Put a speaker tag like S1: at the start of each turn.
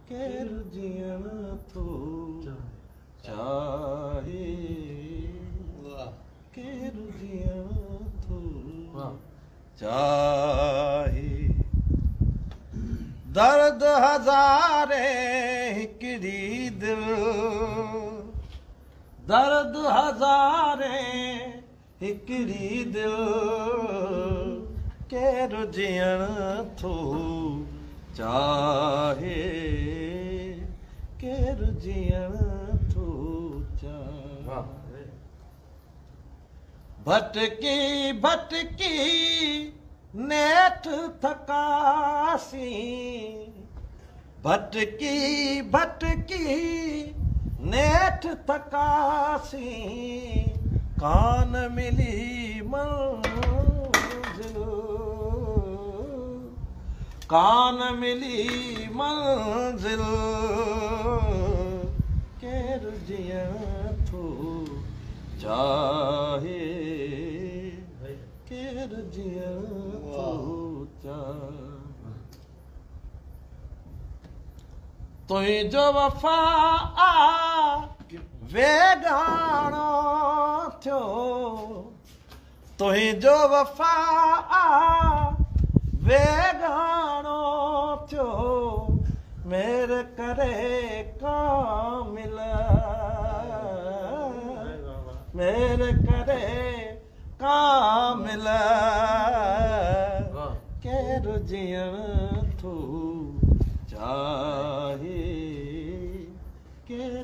S1: केर जियण थो चाहे केर जियण थो चाहे दर्द हज़ारे हिकिड़ी दिल दर्द हज़ारे हिकिड़ी दिल केर जियण थो चाहे केर जियण थो चाहे भटकी भटकी नेठ थकासी भटकी भटकी नेठ थकासी कान मिली मंजिल कान मिली मंजिल केर जियण थो चाहे केर जियण थो चाहे तुंहिंजो वफ़ा वेगाणो थियो तुंहिंजो वफ़ा वेगाणो थियो मेरे करे कामिल मेरे करे कामिल केर जियण थो चाहे केर